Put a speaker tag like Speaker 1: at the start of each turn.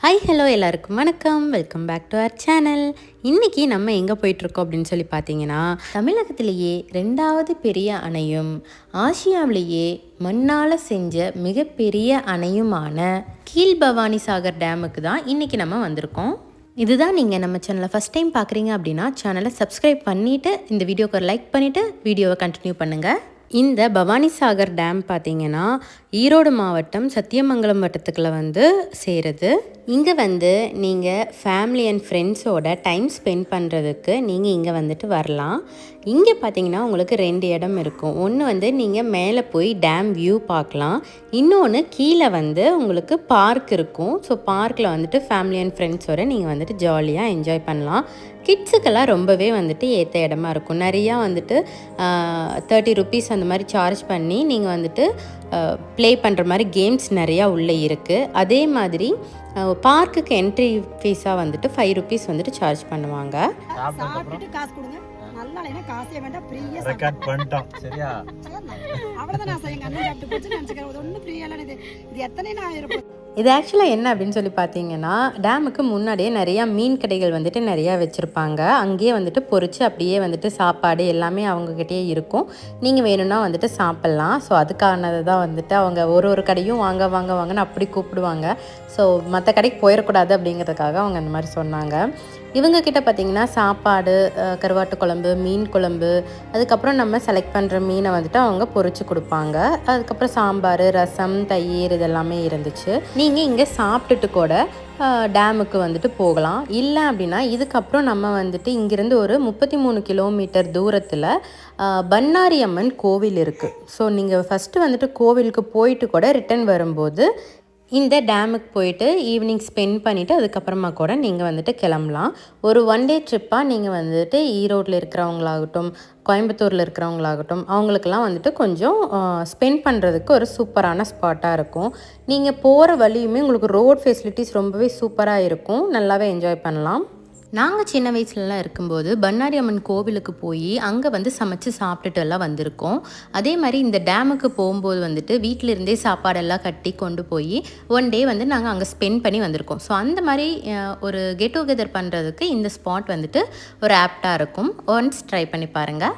Speaker 1: Hi hello எல்லாருக்கும் வணக்கம், welcome back to our channel. இன்றைக்கி நம்ம எங்கே போயிட்டுருக்கோம் அப்படின்னு சொல்லி பார்த்தீங்கன்னா, தமிழகத்திலேயே 2வது பெரிய அணையும் ஆசியாவிலேயே மண்ணால் செஞ்ச மிகப்பெரிய அணையுமான கீழ்பவானி சாகர் டேமுக்கு தான் இன்றைக்கி நம்ம வந்திருக்கோம். இதுதான் நீங்கள் நம்ம சேனலை ஃபஸ்ட் டைம் பார்க்குறீங்க அப்படின்னா சேனலை சப்ஸ்கிரைப் பண்ணிவிட்டு இந்த வீடியோக்கு ஒரு லைக் பண்ணிவிட்டு வீடியோவை கண்டினியூ பண்ணுங்கள். இந்த பவானிசாகர் டேம் பார்த்திங்கன்னா ஈரோடு மாவட்டம் சத்தியமங்கலம் வட்டத்துக்குள்ள சேருது. இங்கே நீங்கள் ஃபேமிலி அண்ட் ஃப்ரெண்ட்ஸோட டைம் ஸ்பெண்ட் பண்ணுறதுக்கு நீங்கள் இங்கே வரலாம். இங்கே பார்த்தீங்கன்னா உங்களுக்கு 2 இடம் இருக்கும். ஒன்று நீங்கள் மேலே போய் டேம் வியூ பார்க்கலாம். இன்னொன்று கீழே உங்களுக்கு பார்க் இருக்கும். ஸோ பார்க்கில் ஃபேமிலி அண்ட் ஃப்ரெண்ட்ஸோட நீங்கள் ஜாலியாக என்ஜாய் பண்ணலாம். கிட்ஸுக்கெல்லாம் ரொம்பவே ஏற்ற இடமா இருக்கும். நிறையா 30 ருபீஸ் அந்த மாதிரி சார்ஜ் பண்ணி நீங்கள் ப்ளே பண்ணுற மாதிரி கேம்ஸ் நிறையா உள்ளே இருக்குது. அதே மாதிரி பார்க்குக்கு என்ட்ரி ஃபீஸாக 5 ருபீஸ் சார்ஜ் பண்ணுவாங்க.
Speaker 2: காசு கொடுங்க, நல்லா காசே வேண்டாம், ஃப்ரீயா ரெக்கார்ட் பண்ணிட்டோம். சரியா? அவ்வளவுதான். நான் எங்க அண்ணன் சாப்பிட்டு போச்சு நினைச்சுக்கிறேன். இது ஒன்றும் ஃப்ரீயா இல்லை. இது எத்தனை நான் இருப்பேன்.
Speaker 1: இது ஆக்சுவலாக என்ன அப்படின்னு சொல்லி பார்த்தீங்கன்னா, டேமுக்கு முன்னாடியே நிறையா மீன் கடைகள் நிறையா வச்சுருப்பாங்க. அங்கேயே பொரிச்சு அப்படியே சாப்பாடு எல்லாமே அவங்கக்கிட்டே இருக்கும். நீங்கள் வேணும்னா சாப்பிட்லாம். ஸோ அதுக்கானது தான் அவங்க ஒரு கடையும் வாங்க வாங்க வாங்கன்னு அப்படி கூப்பிடுவாங்க. ஸோ மற்ற கடைக்கு போயிடக்கூடாது அப்படிங்கிறதுக்காக அவங்க அந்த மாதிரி சொன்னாங்க. இவங்கக்கிட்ட பார்த்திங்கன்னா சாப்பாடு, கருவாட்டு குழம்பு, மீன் குழம்பு, அதுக்கப்புறம் நம்ம செலக்ட் பண்ணுற மீனை அவங்க பொரிச்சு கொடுப்பாங்க. அதுக்கப்புறம் சாம்பார், ரசம், தயிர் இதெல்லாமே இருந்துச்சு. நீங்கள் இங்கே சாப்பிட்டுட்டு கூட டேமுக்கு போகலாம். இல்லை அப்படின்னா இதுக்கப்புறம் நம்ம இங்கேருந்து ஒரு 33 கிலோமீட்டர் தூரத்தில் பண்ணாரி அம்மன் கோவில் இருக்குது. ஸோ நீங்கள் ஃபஸ்ட்டு கோவிலுக்கு போயிட்டு கூட ரிட்டன் வரும்போது இந்த டேமுக்கு போயிட்டு ஈவினிங் ஸ்பெண்ட் பண்ணிவிட்டு அதுக்கப்புறமா கூட நீங்கள் கிளம்பலாம். ஒரு 1 டே ட்ரிப்பாக நீங்கள் ஈரோட்டில் இருக்கிறவங்களாகட்டும், கோயம்புத்தூரில் இருக்கிறவங்களாகட்டும், அவங்களுக்கெல்லாம் கொஞ்சம் ஸ்பெண்ட் பண்ணுறதுக்கு ஒரு சூப்பரான ஸ்பாட்டாக இருக்கும். நீங்கள் போகிற வழியுமே உங்களுக்கு ரோட் ஃபெசிலிட்டிஸ் ரொம்பவே சூப்பராக இருக்கும். நல்லாவே என்ஜாய் பண்ணலாம். நாங்கள் சின்ன வயசுலலாம் இருக்கும்போது பண்ணாரி அம்மன் கோவிலுக்கு போய் அங்கே சமைச்சு சாப்பிட்டுட்டு எல்லாம் வந்திருக்கோம். அதே மாதிரி இந்த டேமுக்கு போகும்போது வீட்டிலிருந்தே சாப்பாடெல்லாம் கட்டி கொண்டு போய் 1 டே நாங்கள் அங்கே ஸ்பெண்ட் பண்ணி வந்திருக்கோம். ஸோ அந்த மாதிரி ஒரு கெட் டுகெதர் பண்ணுறதுக்கு இந்த ஸ்பாட் ஒரு ஆப்டாக இருக்கும். ஒன்ஸ் ட்ரை பண்ணி பாருங்கள்.